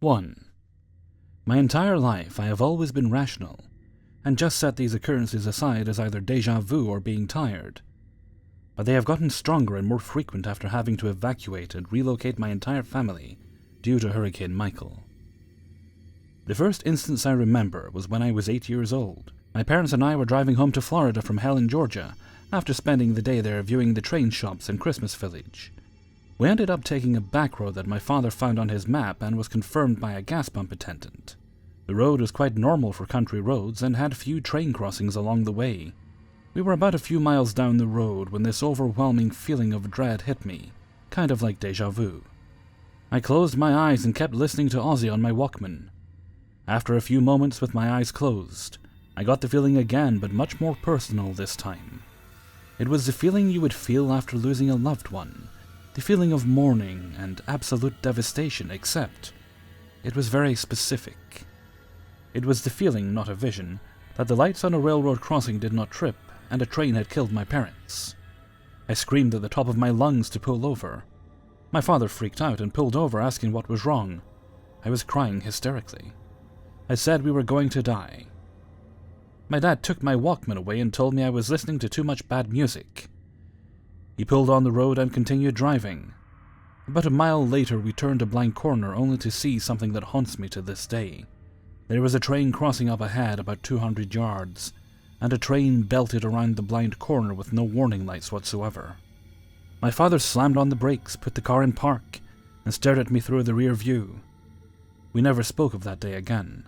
1. My entire life I have always been rational, and just set these occurrences aside as either déjà vu or being tired. But they have gotten stronger and more frequent after having to evacuate and relocate my entire family due to Hurricane Michael. The first instance I remember was when I was 8 years old. My parents and I were driving home to Florida from Helen, Georgia, after spending the day there viewing the train shops and Christmas Village. We ended up taking a back road that my father found on his map and was confirmed by a gas pump attendant. The road was quite normal for country roads and had few train crossings along the way. We were about a few miles down the road when this overwhelming feeling of dread hit me, kind of like déjà vu. I closed my eyes and kept listening to Ozzy on my Walkman. After a few moments with my eyes closed, I got the feeling again, but much more personal this time. It was the feeling you would feel after losing a loved one, the feeling of mourning and absolute devastation, except it was very specific. It was the feeling, not a vision, that the lights on a railroad crossing did not trip and a train had killed my parents. I screamed at the top of my lungs to pull over. My father freaked out and pulled over, asking what was wrong. I was crying hysterically. I said we were going to die. My dad took my Walkman away and told me I was listening to too much bad music. He pulled on the road and continued driving. About a mile later we turned a blind corner only to see something that haunts me to this day. There was a train crossing up ahead about 200 yards, and a train belted around the blind corner with no warning lights whatsoever. My father slammed on the brakes, put the car in park, and stared at me through the rear view. We never spoke of that day again.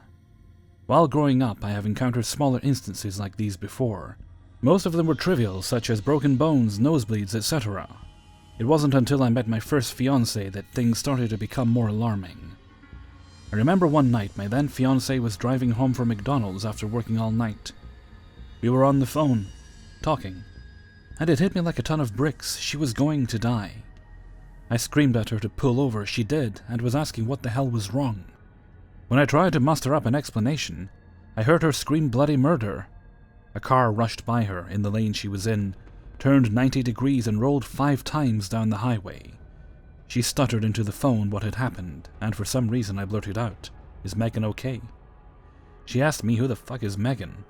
While growing up, I have encountered smaller instances like these before. Most of them were trivial, such as broken bones, nosebleeds, etc. It wasn't until I met my first fiancé that things started to become more alarming. I remember one night my then fiancé was driving home from McDonald's after working all night. We were on the phone, talking, and it hit me like a ton of bricks. She was going to die. I screamed at her to pull over. She did, and was asking what the hell was wrong. When I tried to muster up an explanation, I heard her scream bloody murder. A car rushed by her in the lane she was in, turned 90 degrees and rolled 5 times down the highway. She stuttered into the phone what had happened, and for some reason I blurted out, "Is Megan okay?" She asked me who the fuck is Megan.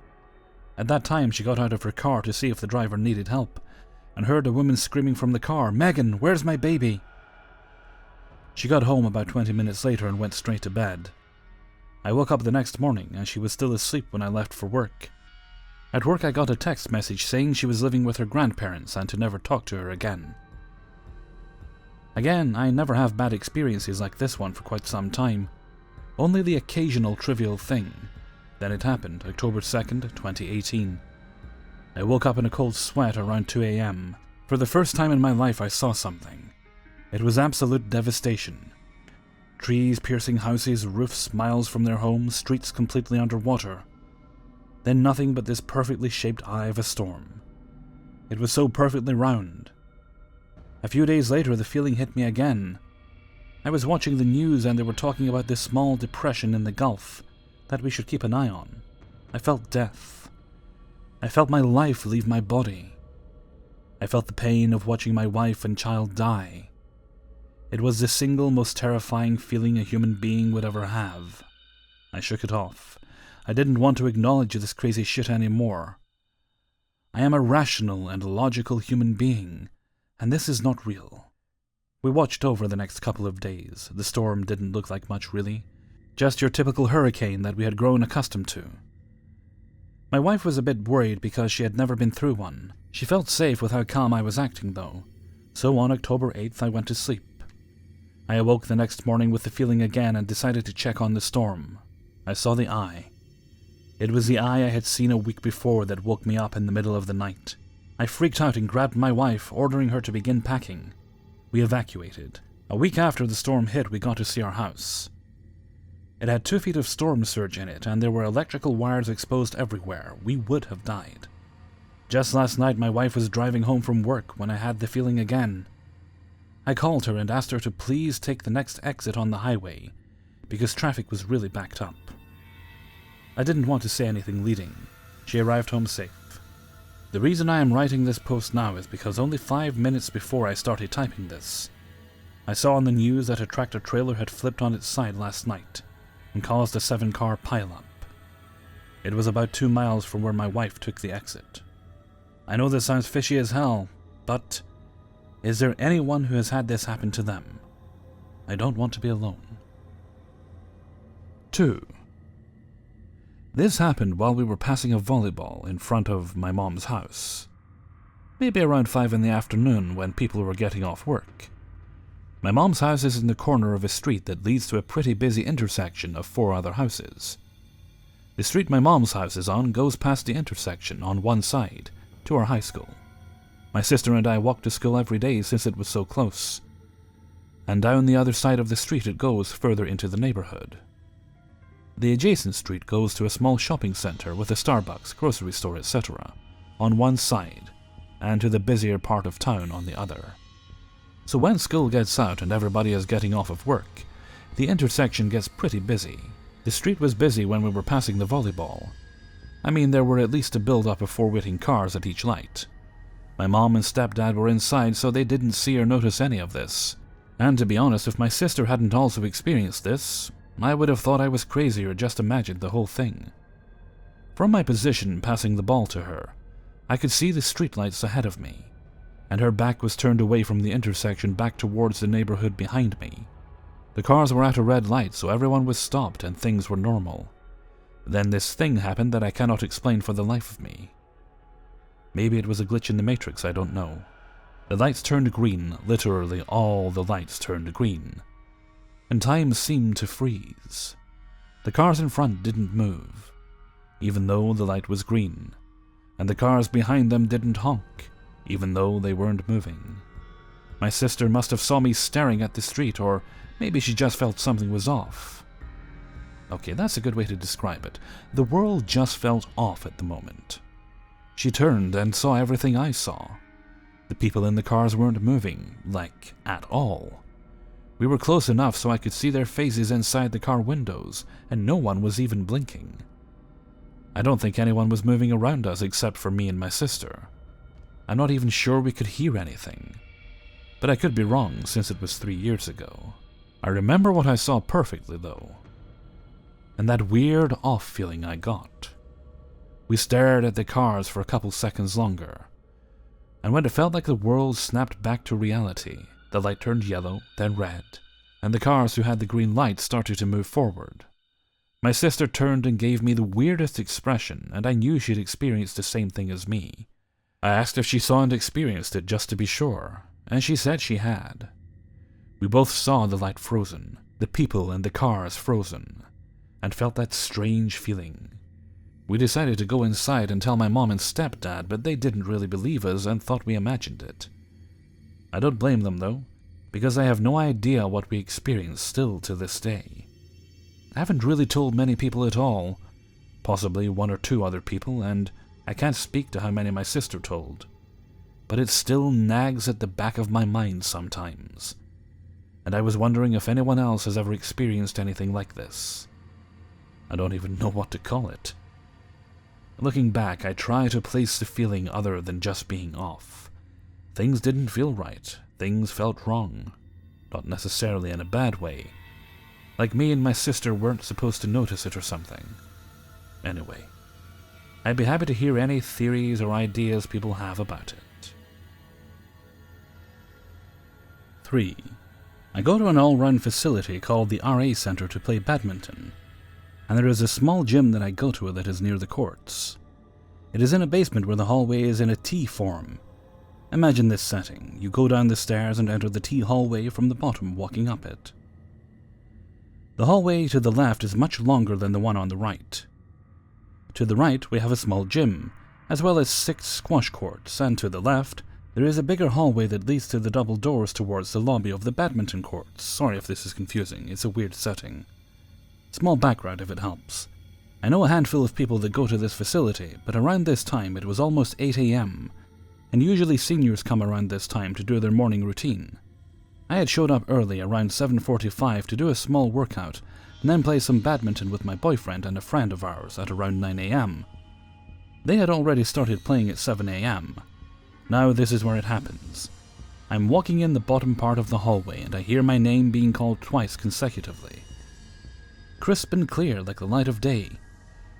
At that time she got out of her car to see if the driver needed help, and heard a woman screaming from the car, "Megan, where's my baby?" She got home about 20 minutes later and went straight to bed. I woke up the next morning and she was still asleep when I left for work. At work I got a text message saying she was living with her grandparents and to never talk to her again. Again, I never have bad experiences like this one for quite some time. Only the occasional trivial thing. Then it happened, October 2nd, 2018. I woke up in a cold sweat around 2 a.m. For the first time in my life I saw something. It was absolute devastation. Trees piercing houses, roofs miles from their homes, streets completely underwater. Then nothing but this perfectly shaped eye of a storm. It was so perfectly round. A few days later the feeling hit me again. I was watching the news and they were talking about this small depression in the Gulf that we should keep an eye on. I felt death. I felt my life leave my body. I felt the pain of watching my wife and child die. It was the single most terrifying feeling a human being would ever have. I shook it off. I didn't want to acknowledge this crazy shit anymore. I am a rational and logical human being, and this is not real. We watched over the next couple of days. The storm didn't look like much, really. Just your typical hurricane that we had grown accustomed to. My wife was a bit worried because she had never been through one. She felt safe with how calm I was acting, though. So on October 8th, I went to sleep. I awoke the next morning with the feeling again and decided to check on the storm. I saw the eye. It was the eye I had seen a week before that woke me up in the middle of the night. I freaked out and grabbed my wife, ordering her to begin packing. We evacuated. A week after the storm hit, we got to see our house. It had 2 feet of storm surge in it, and there were electrical wires exposed everywhere. We would have died. Just last night, my wife was driving home from work when I had the feeling again. I called her and asked her to please take the next exit on the highway, because traffic was really backed up. I didn't want to say anything leading. She arrived home safe. The reason I am writing this post now is because only 5 minutes before I started typing this, I saw on the news that a tractor-trailer had flipped on its side last night and caused a 7-car pileup. It was about 2 miles from where my wife took the exit. I know this sounds fishy as hell, but is there anyone who has had this happen to them? I don't want to be alone. 2. This happened while we were passing a volleyball in front of my mom's house. Maybe around 5 in the afternoon when people were getting off work. My mom's house is in the corner of a street that leads to a pretty busy intersection of 4 other houses. The street my mom's house is on goes past the intersection on one side to our high school. My sister and I walk to school every day since it was so close. And down the other side of the street it goes further into the neighborhood. The adjacent street goes to a small shopping center with a Starbucks, grocery store, etc. on one side, and to the busier part of town on the other. So when school gets out and everybody is getting off of work, the intersection gets pretty busy. The street was busy when we were passing the volleyball. I mean, there were at least a build-up of 4 waiting cars at each light. My mom and stepdad were inside, so they didn't see or notice any of this. And to be honest, if my sister hadn't also experienced this, I would have thought I was crazy or just imagined the whole thing. From my position passing the ball to her, I could see the streetlights ahead of me, and her back was turned away from the intersection back towards the neighborhood behind me. The cars were at a red light, so everyone was stopped and things were normal. Then this thing happened that I cannot explain for the life of me. Maybe it was a glitch in the Matrix, I don't know. The lights turned green, literally all the lights turned green. And time seemed to freeze. The cars in front didn't move, even though the light was green, and the cars behind them didn't honk, even though they weren't moving. My sister must have saw me staring at the street, or maybe she just felt something was off. Okay, that's a good way to describe it. The world just felt off at the moment. She turned and saw everything I saw. The people in the cars weren't moving, like, at all. We were close enough so I could see their faces inside the car windows, and no one was even blinking. I don't think anyone was moving around us except for me and my sister. I'm not even sure we could hear anything. But I could be wrong, since it was 3 years ago. I remember what I saw perfectly, though. And that weird off feeling I got. We stared at the cars for a couple seconds longer. And when it felt like the world snapped back to reality, the light turned yellow, then red, and the cars who had the green light started to move forward. My sister turned and gave me the weirdest expression, and I knew she'd experienced the same thing as me. I asked if she saw and experienced it just to be sure, and she said she had. We both saw the light frozen, the people and the cars frozen, and felt that strange feeling. We decided to go inside and tell my mom and stepdad, but they didn't really believe us and thought we imagined it. I don't blame them though, because I have no idea what we experienced still to this day. I haven't really told many people at all, possibly 1 or 2 other people, and I can't speak to how many my sister told. But it still nags at the back of my mind sometimes, and I was wondering if anyone else has ever experienced anything like this. I don't even know what to call it. Looking back, I try to place the feeling other than just being off. Things didn't feel right. Things felt wrong. Not necessarily in a bad way. Like me and my sister weren't supposed to notice it or something. Anyway, I'd be happy to hear any theories or ideas people have about it. 3. I go to an all-round facility called the RA Center to play badminton, and there is a small gym that I go to that is near the courts. It is in a basement where the hallway is in a T form. Imagine this setting. You go down the stairs and enter the T hallway from the bottom, walking up it. The hallway to the left is much longer than the one on the right. To the right, we have a small gym, as well as 6 squash courts, and to the left, there is a bigger hallway that leads to the double doors towards the lobby of the badminton courts. Sorry if this is confusing, it's a weird setting. Small background if it helps. I know a handful of people that go to this facility, but around this time it was almost 8 AM, and usually seniors come around this time to do their morning routine. I had showed up early around 7:45 to do a small workout, and then play some badminton with my boyfriend and a friend of ours at around 9 AM. They had already started playing at 7 AM. Now this is where it happens. I'm walking in the bottom part of the hallway and I hear my name being called twice consecutively. Crisp and clear like the light of day.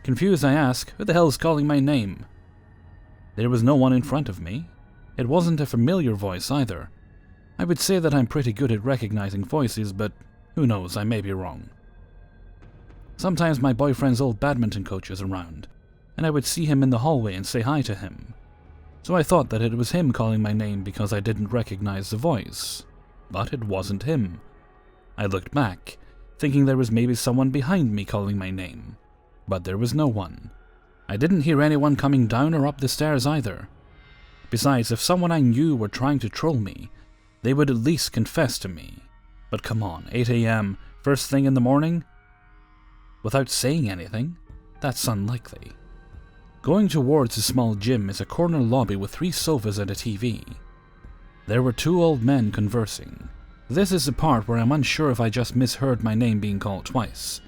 Confused, I ask, who the hell's calling my name? There was no one in front of me. It wasn't a familiar voice either. I would say that I'm pretty good at recognizing voices, but who knows, I may be wrong. Sometimes my boyfriend's old badminton coach is around, and I would see him in the hallway and say hi to him. So I thought that it was him calling my name because I didn't recognize the voice. But it wasn't him. I looked back, thinking there was maybe someone behind me calling my name. But there was no one. I didn't hear anyone coming down or up the stairs either. Besides, if someone I knew were trying to troll me, they would at least confess to me. But come on, 8 a.m., first thing in the morning? Without saying anything? That's unlikely. Going towards the small gym is a corner lobby with 3 sofas and a TV. There were 2 old men conversing. This is the part where I'm unsure if I just misheard my name being called twice.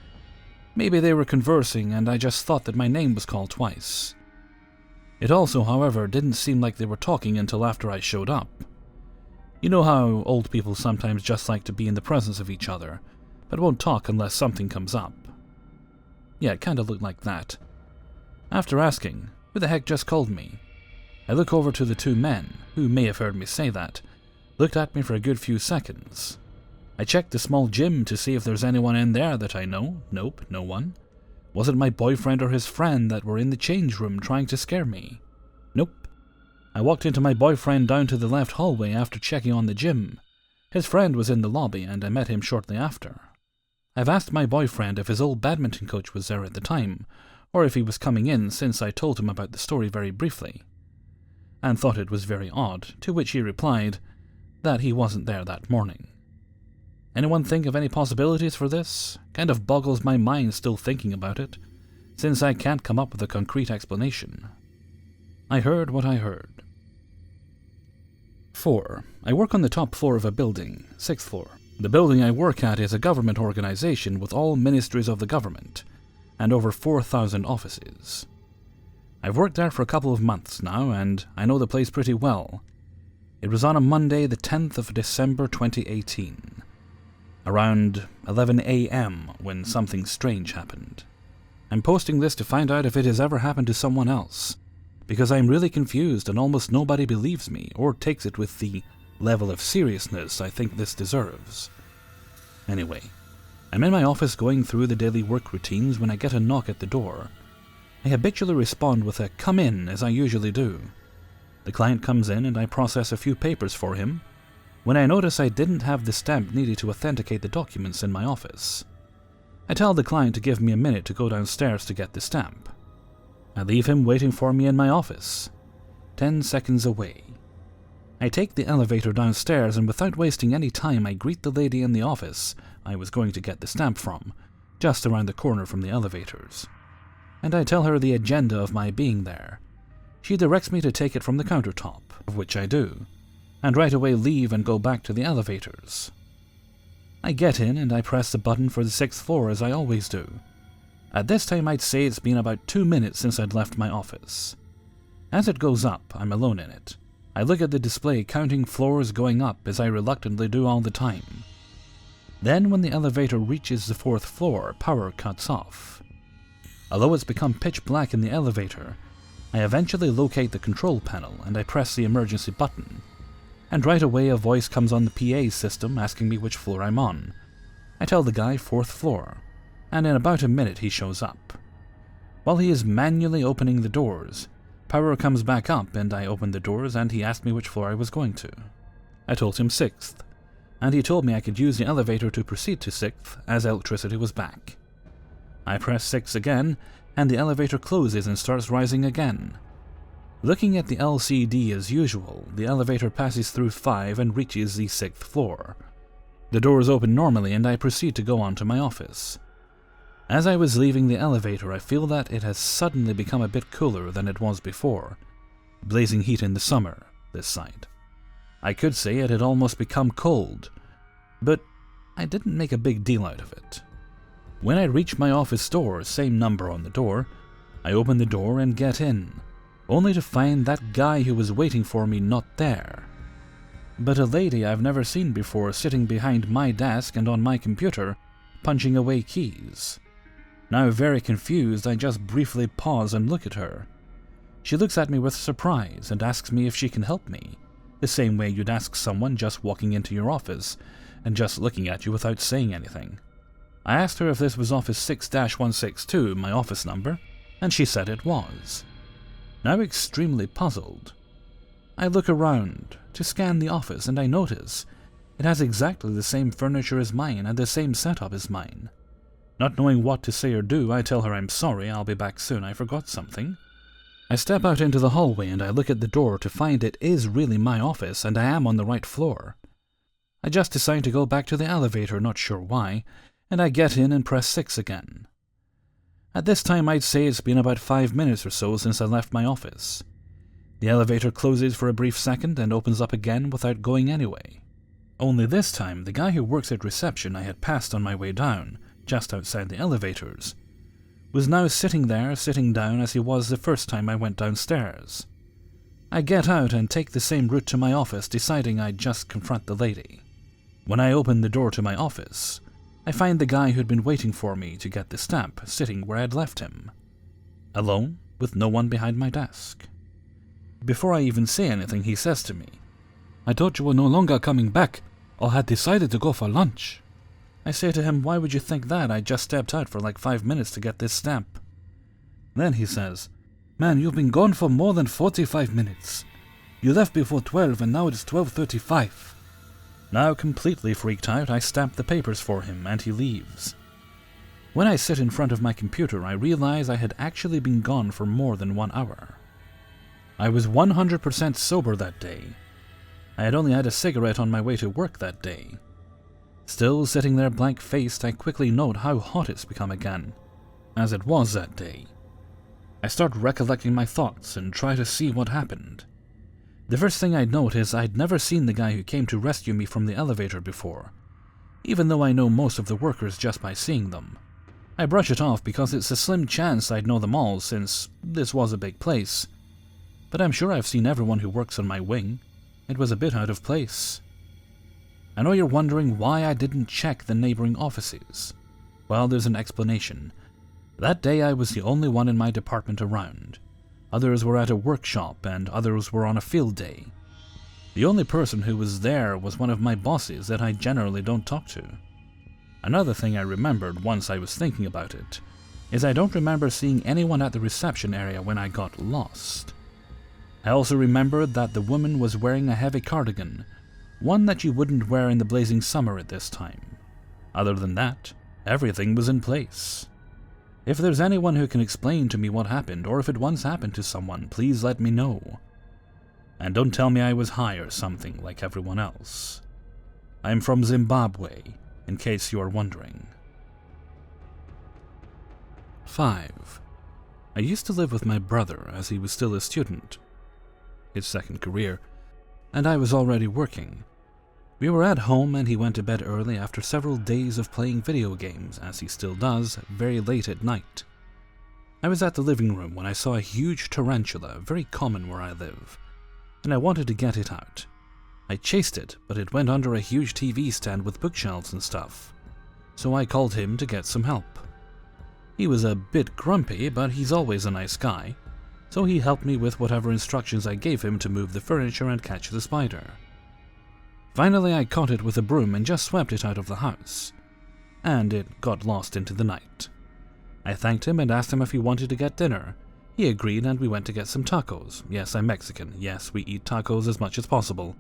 Maybe they were conversing and I just thought that my name was called twice. It also, however, didn't seem like they were talking until after I showed up. You know how old people sometimes just like to be in the presence of each other, but won't talk unless something comes up. Yeah, it kinda looked like that. After asking, who the heck just called me? I look over to the 2 men, who may have heard me say that, looked at me for a good few seconds. I checked the small gym to see if there's anyone in there that I know. Nope, no one. Was it my boyfriend or his friend that were in the change room trying to scare me? Nope. I walked into my boyfriend down to the left hallway after checking on the gym. His friend was in the lobby and I met him shortly after. I've asked my boyfriend if his old badminton coach was there at the time, or if he was coming in since I told him about the story very briefly, and thought it was very odd, to which he replied that he wasn't there that morning. Anyone think of any possibilities for this? Kind of boggles my mind still thinking about it, since I can't come up with a concrete explanation. I heard what I heard. 4. I work on the top floor of a building, 6th floor. The building I work at is a government organization with all ministries of the government, and over 4,000 offices. I've worked there for a couple of months now, and I know the place pretty well. It was on a Monday, the 10th of December 2018. Around 11 a.m. when something strange happened. I'm posting this to find out if it has ever happened to someone else, because I'm really confused and almost nobody believes me or takes it with the level of seriousness I think this deserves. Anyway, I'm in my office going through the daily work routines when I get a knock at the door. I habitually respond with a "come in" as I usually do. The client comes in and I process a few papers for him, when I notice I didn't have the stamp needed to authenticate the documents in my office. I tell the client to give me a minute to go downstairs to get the stamp. I leave him waiting for me in my office, 10 seconds away. I take the elevator downstairs and without wasting any time I greet the lady in the office I was going to get the stamp from, just around the corner from the elevators. And I tell her the agenda of my being there. She directs me to take it from the countertop, of which I do, and right away leave and go back to the elevators. I get in and I press the button for the 6th floor as I always do. At this time I'd say it's been about 2 minutes since I'd left my office. As it goes up, I'm alone in it. I look at the display counting floors going up as I reluctantly do all the time. Then when the elevator reaches the 4th floor, power cuts off. Although it's become pitch black in the elevator, I eventually locate the control panel and I press the emergency button. And right away a voice comes on the PA system asking me which floor I'm on. I tell the guy 4th floor, and in about a minute he shows up. While he is manually opening the doors, power comes back up and I open the doors and he asked me which floor I was going to. I told him 6th, and he told me I could use the elevator to proceed to 6th as electricity was back. I press 6 again, and the elevator closes and starts rising again. Looking at the LCD as usual, the elevator passes through 5 and reaches the 6th floor. The doors open normally and I proceed to go on to my office. As I was leaving the elevator, I feel that it has suddenly become a bit cooler than it was before. Blazing heat in the summer, this side. I could say it had almost become cold, but I didn't make a big deal out of it. When I reach my office door, same number on the door, I open the door and get in, only to find that guy who was waiting for me not there. but a lady I've never seen before sitting behind my desk and on my computer, punching away keys. Now very confused, I just briefly pause and look at her. She looks at me with surprise and asks me if she can help me, the same way you'd ask someone just walking into your office and just looking at you without saying anything. I asked her if this was office 6-162, my office number, and she said it was. Now extremely puzzled, I look around to scan the office and I notice it has exactly the same furniture as mine and the same setup as mine. Not knowing what to say or do, I tell her I'm sorry, I'll be back soon, I forgot something. I step out into the hallway and I look at the door to find it is really my office and I am on the right floor. I just decide to go back to the elevator, not sure why, and I get in and press 6 again. At this time I'd say it's been about 5 minutes or so since I left my office. The elevator closes for a brief second and opens up again without going anyway. Only this time, the guy who works at reception I had passed on my way down, just outside the elevators, was now sitting down as he was the first time I went downstairs. I get out and take the same route to my office, deciding I'd just confront the lady. When I open the door to my office, I find the guy who'd been waiting for me to get the stamp sitting where I'd left him, alone with no one behind my desk. Before I even say anything, he says to me, "I thought you were no longer coming back, or had decided to go for lunch." I say to him, "Why would you think that? I just stepped out for like 5 minutes to get this stamp." Then he says, "Man, you've been gone for more than 45 minutes. You left before 12 and now it's 12:35. Now completely freaked out, I stamp the papers for him and he leaves. When I sit in front of my computer, I realize I had actually been gone for more than 1 hour. I was 100% sober that day. I had only had a cigarette on my way to work that day. Still sitting there blank-faced, I quickly note how hot it's become again, as it was that day. I start recollecting my thoughts and try to see what happened. The first thing I'd note is I'd never seen the guy who came to rescue me from the elevator before, even though I know most of the workers just by seeing them. I brush it off because it's a slim chance I'd know them all since this was a big place. But I'm sure I've seen everyone who works on my wing. It was a bit out of place. I know you're wondering why I didn't check the neighboring offices. Well, there's an explanation. That day I was the only one in my department around. Others were at a workshop and others were on a field day. The only person who was there was one of my bosses that I generally don't talk to. Another thing I remembered once I was thinking about it is I don't remember seeing anyone at the reception area when I got lost. I also remembered that the woman was wearing a heavy cardigan, one that you wouldn't wear in the blazing summer at this time. Other than that, everything was in place. If there's anyone who can explain to me what happened, or if it once happened to someone, please let me know. And don't tell me I was high or something like everyone else. I'm from Zimbabwe, in case you are wondering. 5. I used to live with my brother as he was still a student, his second career, and I was already working. We were at home and he went to bed early after several days of playing video games, as he still does, very late at night. I was at the living room when I saw a huge tarantula, very common where I live, and I wanted to get it out. I chased it, but it went under a huge TV stand with bookshelves and stuff, so I called him to get some help. He was a bit grumpy, but he's always a nice guy, so he helped me with whatever instructions I gave him to move the furniture and catch the spider. Finally, I caught it with a broom and just swept it out of the house, and it got lost into the night. I thanked him and asked him if he wanted to get dinner. He agreed and we went to get some tacos. Yes, I'm Mexican. Yes, we eat tacos as much as possible.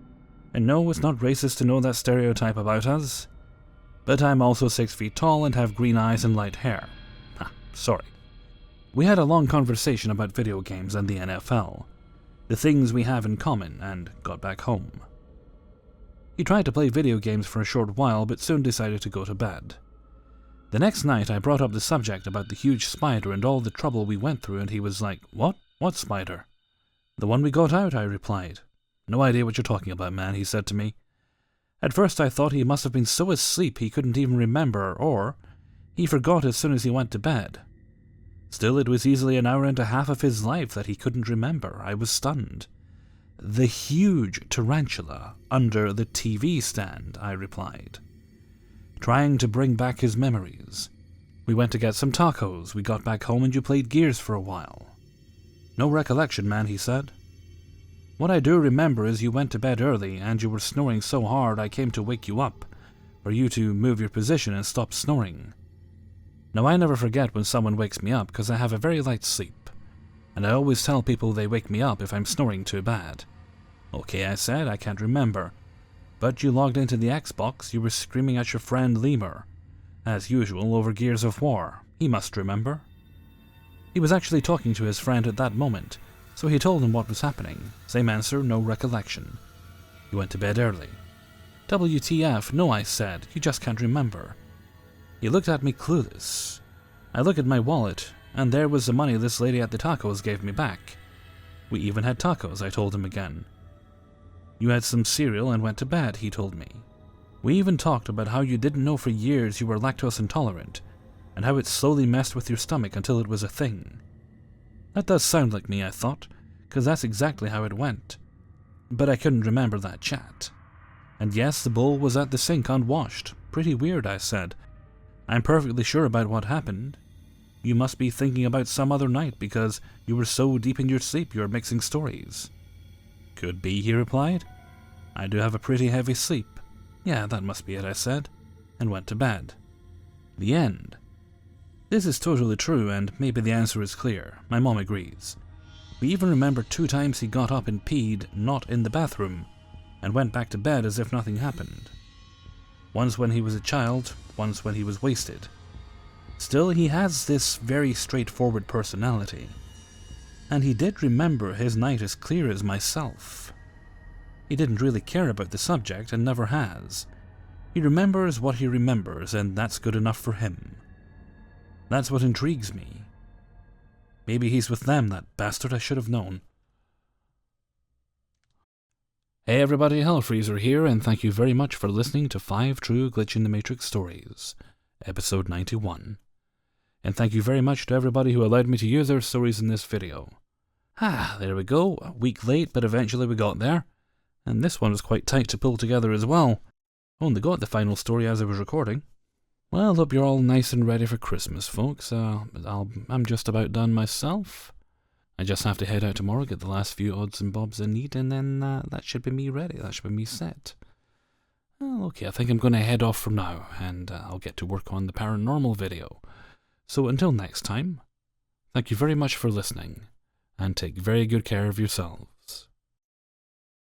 And no, it's not racist to know that stereotype about us. But I'm also 6 feet tall and have green eyes and light hair. Sorry. We had a long conversation about video games and the NFL, the things we have in common, and got back home. He tried to play video games for a short while, but soon decided to go to bed. The next night I brought up the subject about the huge spider and all the trouble we went through, and he was like, "What? What spider?" "The one we got out," I replied. "No idea what you're talking about, man," he said to me. At first I thought he must have been so asleep he couldn't even remember, or he forgot as soon as he went to bed. Still, it was easily an hour and a half of his life that he couldn't remember. I was stunned. "The huge tarantula under the TV stand," I replied, trying to bring back his memories. "We went to get some tacos, we got back home and you played Gears for a while." "No recollection, man," he said. "What I do remember is you went to bed early and you were snoring so hard I came to wake you up, for you to move your position and stop snoring. Now I never forget when someone wakes me up because I have a very light sleep, and I always tell people they wake me up if I'm snoring too bad." "Okay," I said, "I can't remember. But you logged into the Xbox, you were screaming at your friend Lemur, as usual over Gears of War. He must remember." He was actually talking to his friend at that moment, so he told him what was happening. Same answer, no recollection. "You went to bed early." "WTF, no," I said, "you just can't remember." He looked at me clueless. I looked at my wallet, and there was the money this lady at the tacos gave me back. "We even had tacos," I told him again. "You had some cereal and went to bed," he told me. "We even talked about how you didn't know for years you were lactose intolerant, and how it slowly messed with your stomach until it was a thing." That does sound like me, I thought, because that's exactly how it went. But I couldn't remember that chat. "And yes, the bowl was at the sink unwashed. Pretty weird," I said. "I'm perfectly sure about what happened. You must be thinking about some other night because you were so deep in your sleep you were mixing stories." "Could be," he replied. "I do have a pretty heavy sleep. Yeah, that must be it," I said, and went to bed. The end. This is totally true, and maybe the answer is clear. My mom agrees. We even remember 2 times he got up and peed not in the bathroom, and went back to bed as if nothing happened. Once when he was a child, once when he was wasted. Still, he has this very straightforward personality. And he did remember his night as clear as myself. He didn't really care about the subject and never has. He remembers what he remembers, and that's good enough for him. That's what intrigues me. Maybe he's with them, that bastard, I should have known. Hey everybody, Hellfreezer here, and thank you very much for listening to 5 True Glitch in the Matrix Stories, episode 91. And thank you very much to everybody who allowed me to use their stories in this video. There we go, a week late, but eventually we got there. And this one was quite tight to pull together as well. Only got the final story as I was recording. Well, hope you're all nice and ready for Christmas, folks. I'm just about done myself. I just have to head out tomorrow, get the last few odds and bobs I need, and then that should be me ready. That should be me set. Well, okay, I think I'm going to head off for now, and I'll get to work on the paranormal video. So until next time, thank you very much for listening, and take very good care of yourselves.